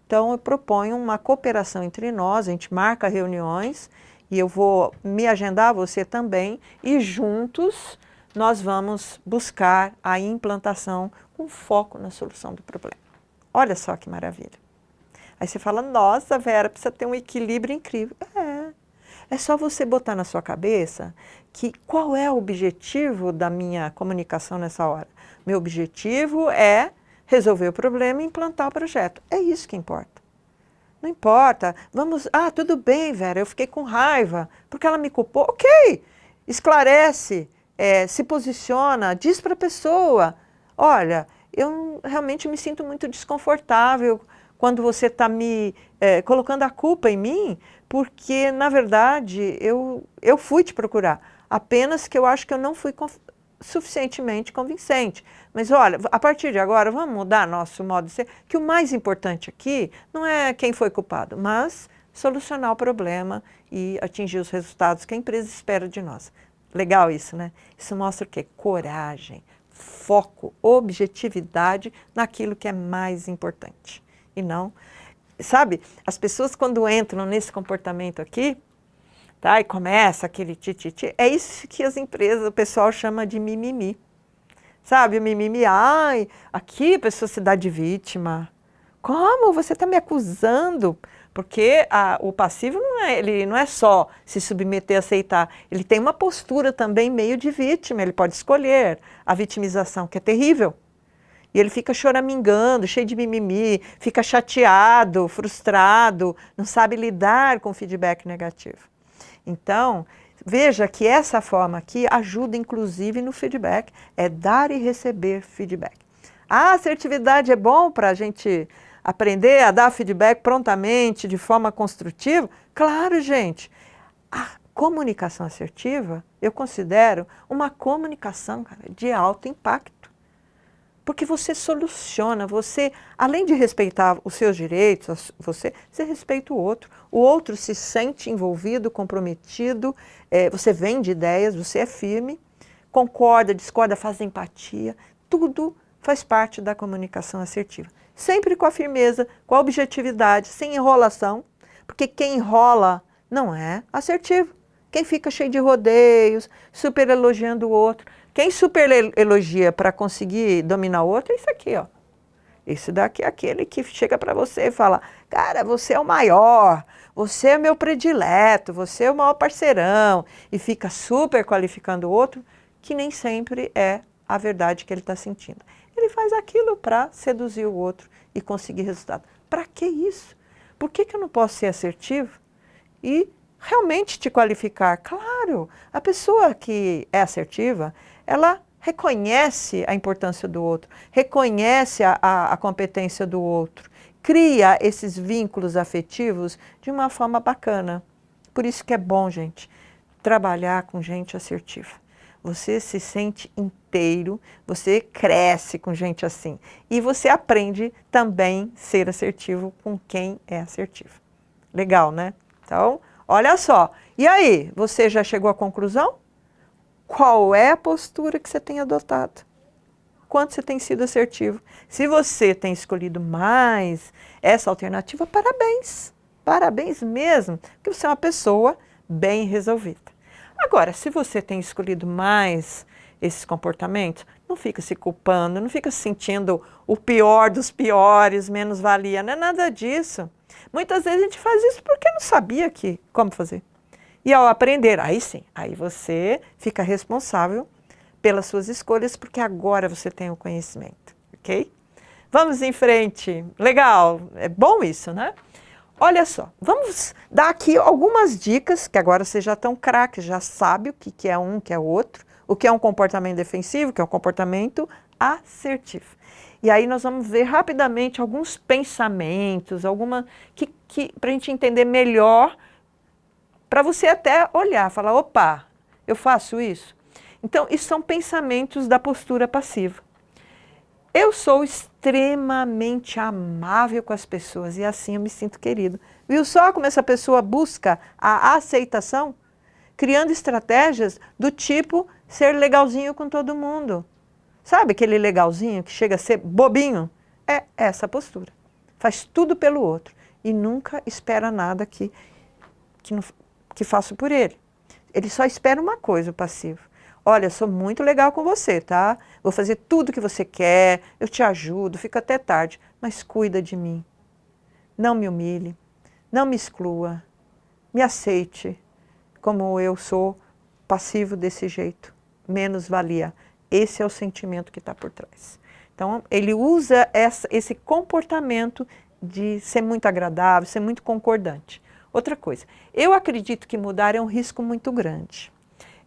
Então eu proponho uma cooperação entre nós, a gente marca reuniões e eu vou me agendar, você também, e juntos nós vamos buscar a implantação com foco na solução do problema. Olha só que maravilha. Aí você fala, nossa, Vera, precisa ter um equilíbrio incrível. É só você botar na sua cabeça que qual é o objetivo da minha comunicação nessa hora. Meu objetivo é resolver o problema e implantar o projeto. É isso que importa. Não importa, tudo bem, Vera, eu fiquei com raiva, porque ela me culpou. Ok, esclarece, se posiciona, diz para a pessoa, olha, eu realmente me sinto muito desconfortável quando você está me colocando a culpa em mim, porque, na verdade, eu fui te procurar, apenas que eu acho que eu não fui suficientemente convincente. Mas olha, a partir de agora, vamos mudar nosso modo de ser, que o mais importante aqui não é quem foi culpado, mas solucionar o problema e atingir os resultados que a empresa espera de nós. Legal isso, né? Isso mostra o quê? Coragem, foco, objetividade naquilo que é mais importante. E não, sabe, as pessoas quando entram nesse comportamento aqui, tá, e começa aquele tititi, é isso que as empresas, o pessoal chama de mimimi. Sabe, o mimimi, aqui a pessoa se dá de vítima. Como? Você está me acusando? Porque o passivo ele não é só se submeter e aceitar, ele tem uma postura também meio de vítima, ele pode escolher a vitimização, que é terrível. E ele fica choramingando, cheio de mimimi, fica chateado, frustrado, não sabe lidar com feedback negativo. Então, veja que essa forma aqui ajuda inclusive no feedback, é dar e receber feedback. A assertividade é bom para a gente aprender a dar feedback prontamente, de forma construtiva? Claro, gente. A comunicação assertiva, eu considero uma comunicação, cara, de alto impacto. Porque você soluciona, você, além de respeitar os seus direitos, você respeita o outro se sente envolvido, comprometido, você vende ideias, você é firme, concorda, discorda, faz empatia, tudo faz parte da comunicação assertiva. Sempre com a firmeza, com a objetividade, sem enrolação, porque quem enrola não é assertivo. Quem fica cheio de rodeios, super elogiando o outro. Quem super elogia para conseguir dominar o outro é isso aqui, ó. Esse daqui é aquele que chega para você e fala, cara, você é o maior, você é meu predileto, você é o maior parceirão, e fica super qualificando o outro, que nem sempre é a verdade que ele está sentindo. Ele faz aquilo para seduzir o outro e conseguir resultado. Para que isso? Por que eu não posso ser assertivo e realmente te qualificar? Claro, a pessoa que é assertiva, ela reconhece a importância do outro, reconhece a competência do outro, cria esses vínculos afetivos de uma forma bacana. Por isso que é bom, gente, trabalhar com gente assertiva. Você se sente inteiro, você cresce com gente assim. E você aprende também a ser assertivo com quem é assertivo. Legal, né? Então, olha só. E aí, você já chegou à conclusão? Qual é a postura que você tem adotado? Quanto você tem sido assertivo? Se você tem escolhido mais essa alternativa, parabéns. Parabéns mesmo, porque você é uma pessoa bem resolvida. Agora, se você tem escolhido mais esses comportamentos, não fica se culpando, não fica se sentindo o pior dos piores, menos valia, não é nada disso. Muitas vezes a gente faz isso porque não sabia como fazer. E ao aprender, aí sim, aí você fica responsável pelas suas escolhas, porque agora você tem o conhecimento, ok? Vamos em frente. Legal, é bom isso, né? Olha só, vamos dar aqui algumas dicas, que agora vocês já estão craques, já sabe o que é um, o que é outro, o que é um comportamento defensivo, o que é um comportamento assertivo. E aí nós vamos ver rapidamente alguns pensamentos, para a gente entender melhor, para você até olhar, falar, opa, eu faço isso? Então, isso são pensamentos da postura passiva. Eu sou extremamente amável com as pessoas e assim eu me sinto querido. Viu só como essa pessoa busca a aceitação? criando estratégias do tipo ser legalzinho com todo mundo. Sabe aquele legalzinho que chega a ser bobinho? É essa postura. Faz tudo pelo outro e nunca espera nada que faça por ele. Ele só espera uma coisa, o passivo. Olha, sou muito legal com você, tá? Vou fazer tudo o que você quer, eu te ajudo, fico até tarde, mas cuida de mim. Não me humilhe, não me exclua, me aceite como eu sou passivo desse jeito, menos valia. Esse é o sentimento que está por trás. Então, ele usa esse comportamento de ser muito agradável, ser muito concordante. Outra coisa, eu acredito que mudar é um risco muito grande.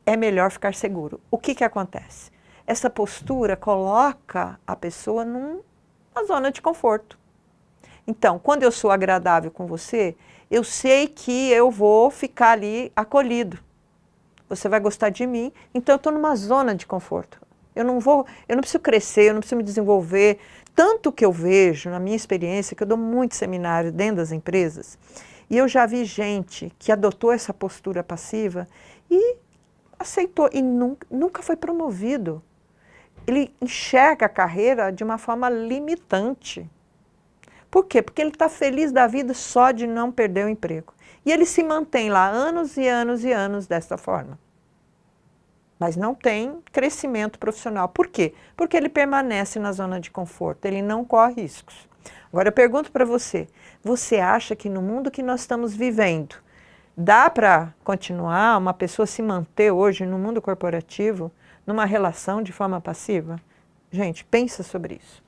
É melhor ficar seguro. O que acontece? Essa postura coloca a pessoa numa zona de conforto. Então, quando eu sou agradável com você, eu sei que eu vou ficar ali acolhido. Você vai gostar de mim, então eu estou numa zona de conforto. Eu não preciso crescer, eu não preciso me desenvolver. Tanto que eu vejo, na minha experiência, que eu dou muito seminário dentro das empresas, e eu já vi gente que adotou essa postura passiva e aceitou, e nunca foi promovido. Ele enxerga a carreira de uma forma limitante. Por quê? Porque ele está feliz da vida só de não perder o emprego. E ele se mantém lá anos e anos e anos dessa forma. Mas não tem crescimento profissional. Por quê? Porque ele permanece na zona de conforto, ele não corre riscos. Agora eu pergunto para você, você acha que no mundo que nós estamos vivendo, dá para continuar uma pessoa se manter hoje no mundo corporativo, numa relação de forma passiva? Gente, pensa sobre isso.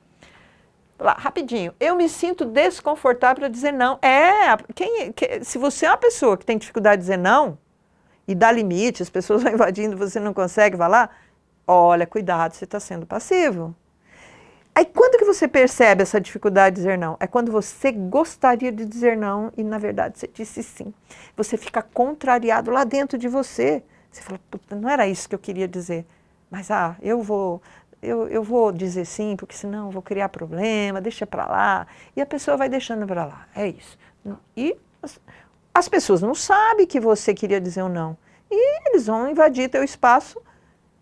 Lá, rapidinho, eu me sinto desconfortável para dizer não. Se você é uma pessoa que tem dificuldade de dizer não, e dá limite, as pessoas vão invadindo, você não consegue, vai lá, olha, cuidado, você está sendo passivo. Aí quando que você percebe essa dificuldade de dizer não? É quando você gostaria de dizer não e na verdade você disse sim. Você fica contrariado lá dentro de você. Você fala, puta, não era isso que eu queria dizer, mas eu vou dizer sim, porque senão eu vou criar problema, deixa para lá. E a pessoa vai deixando para lá, é isso. E as pessoas não sabem que você queria dizer um não. E eles vão invadir teu espaço,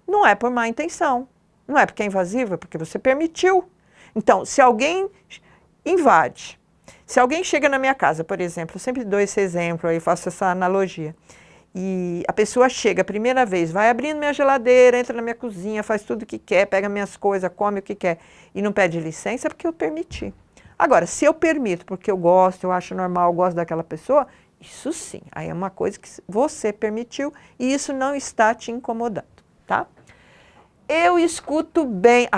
não é por má intenção. Não é porque é invasivo, é porque você permitiu. Então, se alguém invade, se alguém chega na minha casa, por exemplo, eu sempre dou esse exemplo, aí faço essa analogia, e a pessoa chega a primeira vez, vai abrindo minha geladeira, entra na minha cozinha, faz tudo o que quer, pega minhas coisas, come o que quer, e não pede licença, é porque eu permiti. Agora, se eu permito porque eu gosto, eu acho normal, eu gosto daquela pessoa, isso sim, aí é uma coisa que você permitiu e isso não está te incomodando, tá? Eu escuto bem.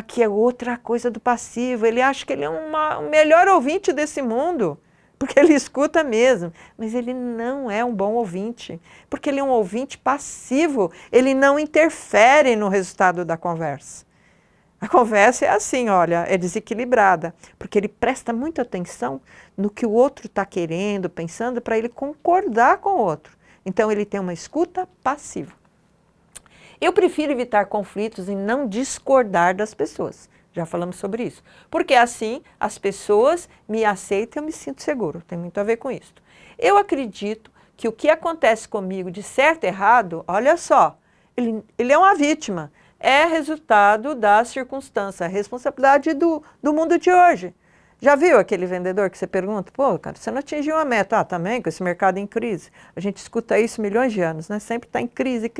Que é outra coisa do passivo. Ele acha que ele é o melhor ouvinte desse mundo, porque ele escuta mesmo. Mas ele não é um bom ouvinte, porque ele é um ouvinte passivo. Ele não interfere no resultado da conversa. A conversa é assim, olha, é desequilibrada, porque ele presta muita atenção no que o outro está querendo, pensando, para ele concordar com o outro. Então, ele tem uma escuta passiva. Eu prefiro evitar conflitos e não discordar das pessoas. Já falamos sobre isso. Porque assim as pessoas me aceitam e eu me sinto seguro. Tem muito a ver com isso. Eu acredito que o que acontece comigo de certo e errado, olha só, ele é uma vítima. É resultado da circunstância, a responsabilidade do mundo de hoje. Já viu aquele vendedor que você pergunta, pô, cara, você não atingiu a meta. Também, com esse mercado em crise. A gente escuta isso milhões de anos, né? Sempre está em crise,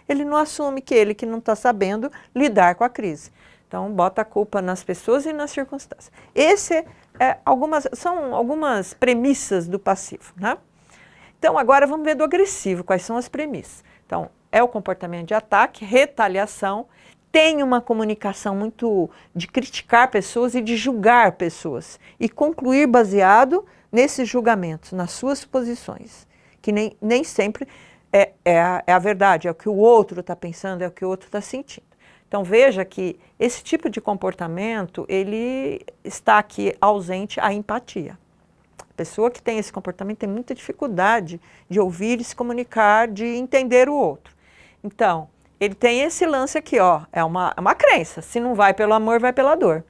ele não assume que não está sabendo lidar com a crise. Então, bota a culpa nas pessoas e nas circunstâncias. São algumas premissas do passivo, né? Então, agora vamos ver do agressivo, quais são as premissas. Então, é o comportamento de ataque, retaliação, tem uma comunicação muito de criticar pessoas e de julgar pessoas e concluir baseado nesses julgamentos, nas suas posições, que nem sempre é a verdade, é o que o outro está pensando, é o que o outro está sentindo. Então veja que esse tipo de comportamento, ele está aqui ausente a empatia. A pessoa que tem esse comportamento tem muita dificuldade de ouvir e se comunicar, de entender o outro. Então, ele tem esse lance aqui, ó, é uma crença, se não vai pelo amor, vai pela dor.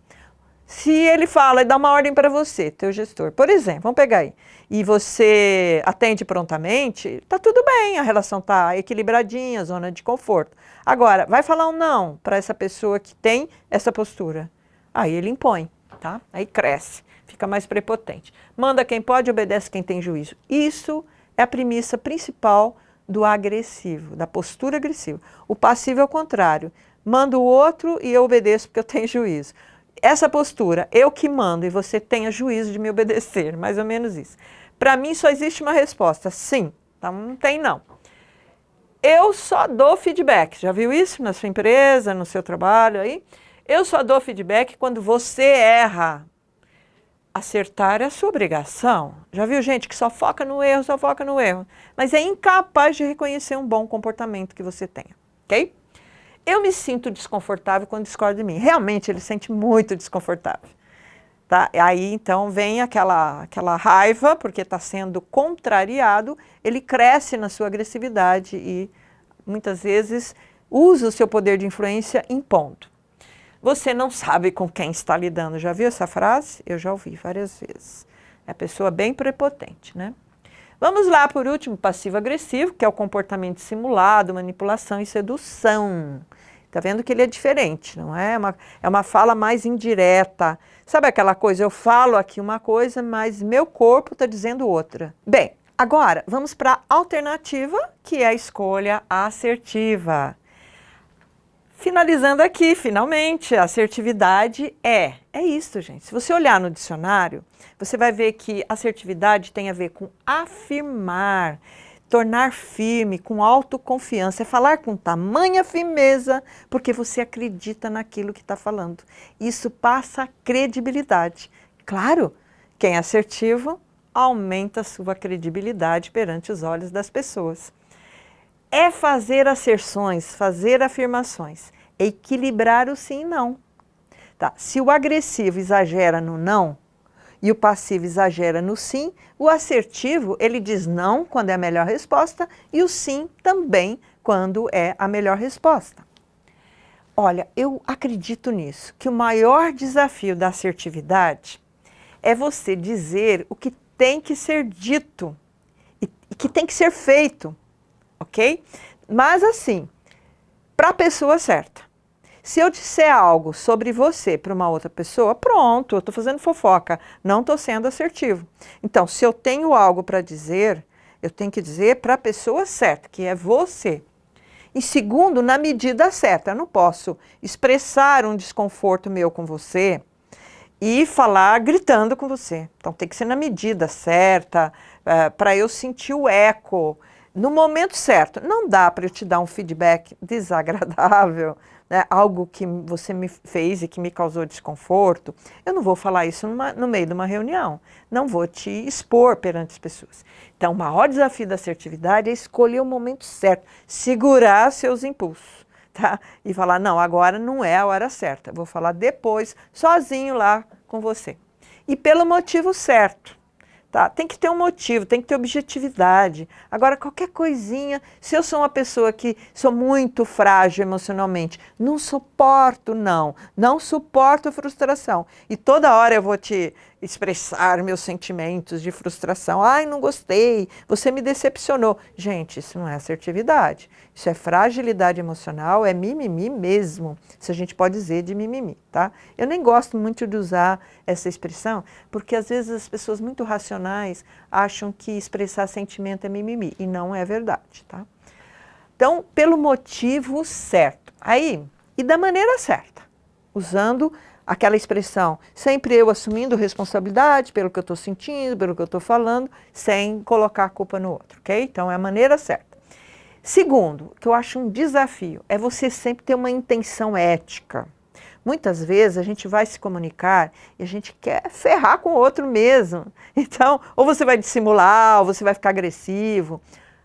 Se ele fala e dá uma ordem para você, teu gestor, por exemplo, vamos pegar aí, e você atende prontamente, tá tudo bem, a relação tá equilibradinha, zona de conforto. Agora, vai falar um não para essa pessoa que tem essa postura. Aí ele impõe, tá? Aí cresce, fica mais prepotente. Manda quem pode, obedece quem tem juízo. Isso é a premissa principal do agressivo, da postura agressiva. O passivo é o contrário. Manda o outro e eu obedeço porque eu tenho juízo. Essa postura, eu que mando e você tenha juízo de me obedecer, mais ou menos isso. Para mim só existe uma resposta, sim, então não tem não. Eu só dou feedback, já viu isso na sua empresa, no seu trabalho aí? Eu só dou feedback quando você erra. Acertar é a sua obrigação. Já viu gente que só foca no erro, só foca no erro, mas é incapaz de reconhecer um bom comportamento que você tenha, ok? Eu me sinto desconfortável quando discorda de mim. Realmente ele se sente muito desconfortável. Tá? Aí então vem aquela raiva, porque está sendo contrariado, ele cresce na sua agressividade e muitas vezes usa o seu poder de influência impondo. Você não sabe com quem está lidando. Já viu essa frase? Eu já ouvi várias vezes. É a pessoa bem prepotente, né? Vamos lá, por último, passivo-agressivo, que é o comportamento simulado, manipulação e sedução. Está vendo que ele é diferente, não é? É uma fala mais indireta. Sabe aquela coisa, eu falo aqui uma coisa, mas meu corpo está dizendo outra. Bem, agora vamos para a alternativa, que é a escolha assertiva. Finalizando aqui, finalmente, a assertividade é isso, gente. Se você olhar no dicionário, você vai ver que assertividade tem a ver com afirmar, tornar firme, com autoconfiança, é falar com tamanha firmeza, porque você acredita naquilo que está falando. Isso passa credibilidade. Claro, quem é assertivo aumenta a sua credibilidade perante os olhos das pessoas. É fazer asserções, fazer afirmações, equilibrar o sim e não. Tá? Se o agressivo exagera no não e o passivo exagera no sim, o assertivo ele diz não quando é a melhor resposta e o sim também quando é a melhor resposta. Olha, eu acredito nisso, que o maior desafio da assertividade é você dizer o que tem que ser dito e que tem que ser feito. Ok? Mas assim, para a pessoa certa. Se eu disser algo sobre você para uma outra pessoa, pronto, eu estou fazendo fofoca, não estou sendo assertivo. Então, se eu tenho algo para dizer, eu tenho que dizer para a pessoa certa, que é você. E segundo, na medida certa. Eu não posso expressar um desconforto meu com você e falar gritando com você. Então, tem que ser na medida certa, para eu sentir o eco. No momento certo, não dá para eu te dar um feedback desagradável, né? Algo que você me fez e que me causou desconforto. Eu não vou falar isso no meio de uma reunião, não vou te expor perante as pessoas. Então, o maior desafio da assertividade é escolher o momento certo, segurar seus impulsos, tá? E falar, não, agora não é a hora certa, vou falar depois, sozinho lá com você. E pelo motivo certo. Tá? Tem que ter um motivo, tem que ter objetividade. Agora, qualquer coisinha, se eu sou uma pessoa que sou muito frágil emocionalmente, não suporto não suporto frustração. E toda hora eu vou te expressar meus sentimentos de frustração. Ai, não gostei, você me decepcionou. Gente, isso não é assertividade. Isso é fragilidade emocional, é mimimi mesmo, se a gente pode dizer de mimimi, tá? Eu nem gosto muito de usar essa expressão, porque às vezes as pessoas muito racionais acham que expressar sentimento é mimimi, e não é verdade, tá? Então, pelo motivo certo. Aí, e da maneira certa, usando aquela expressão, sempre eu assumindo responsabilidade pelo que eu estou sentindo, pelo que eu estou falando, sem colocar a culpa no outro, ok? Então, é a maneira certa. Segundo, que eu acho um desafio, é você sempre ter uma intenção ética. Muitas vezes a gente vai se comunicar e a gente quer ferrar com o outro mesmo. Então, ou você vai dissimular, ou você vai ficar agressivo.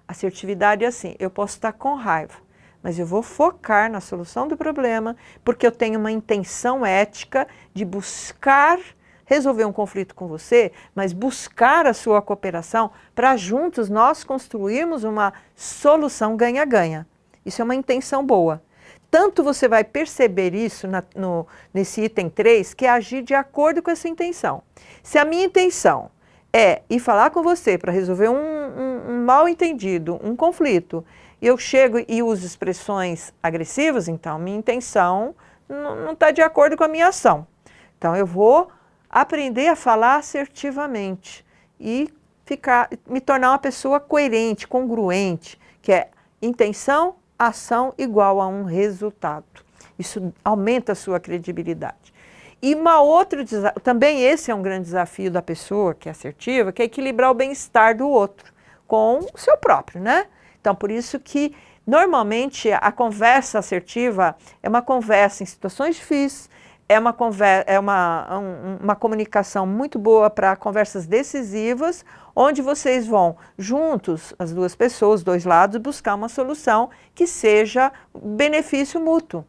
Assertividade é assim, eu posso estar com raiva, mas eu vou focar na solução do problema, porque eu tenho uma intenção ética de buscar resolver um conflito com você, mas buscar a sua cooperação para juntos nós construirmos uma solução ganha-ganha. Isso é uma intenção boa. tanto você vai perceber isso nesse item 3, que é agir de acordo com essa intenção. Se a minha intenção é ir falar com você para resolver um mal-entendido, um conflito, e eu chego e uso expressões agressivas, então minha intenção não está de acordo com a minha ação. Então eu vou aprender a falar assertivamente e me tornar uma pessoa coerente, congruente, que é intenção, ação igual a um resultado. Isso aumenta a sua credibilidade. E também esse é um grande desafio da pessoa que é assertiva, que é equilibrar o bem-estar do outro com o seu próprio, né? Então, por isso que, normalmente, a conversa assertiva é uma conversa em situações difíceis, é uma comunicação muito boa para conversas decisivas, onde vocês vão, juntos, as duas pessoas, os dois lados, buscar uma solução que seja benefício mútuo.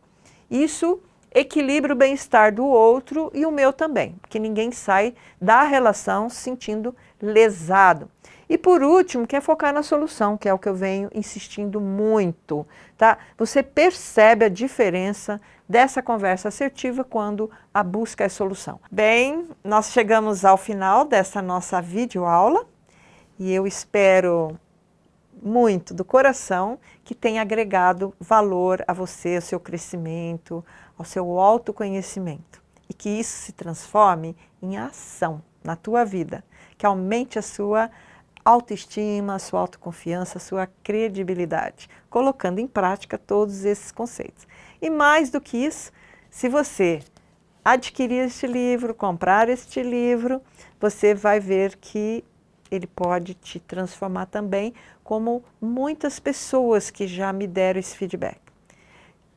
Isso equilibra o bem-estar do outro e o meu também, porque ninguém sai da relação se sentindo lesado. E por último, quer focar na solução, que é o que eu venho insistindo muito, tá? Você percebe a diferença dessa conversa assertiva quando a busca é solução. Bem, nós chegamos ao final dessa nossa videoaula e eu espero muito do coração que tenha agregado valor a você, ao seu crescimento, ao seu autoconhecimento e que isso se transforme em ação na tua vida, que aumente a sua autoestima, a sua autoconfiança, a sua credibilidade, colocando em prática todos esses conceitos. E mais do que isso, se você adquirir este livro, comprar este livro, você vai ver que ele pode te transformar também, como muitas pessoas que já me deram esse feedback.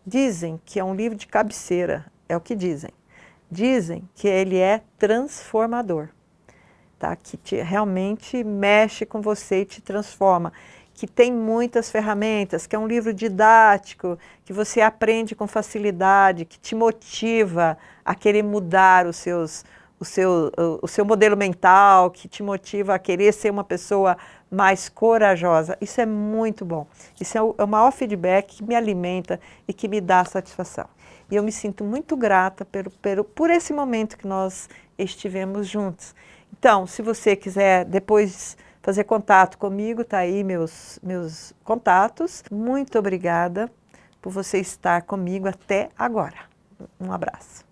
Dizem que é um livro de cabeceira, é o que dizem. Dizem que ele é transformador. Tá? Que realmente mexe com você e te transforma, que tem muitas ferramentas, que é um livro didático, que você aprende com facilidade, que te motiva a querer mudar o seu modelo mental, que te motiva a querer ser uma pessoa mais corajosa. Isso é muito bom. Isso é o maior feedback que me alimenta e que me dá satisfação. E eu me sinto muito grata por esse momento que nós estivemos juntos. Então, se você quiser depois fazer contato comigo, tá aí meus contatos. Muito obrigada por você estar comigo até agora. Um abraço.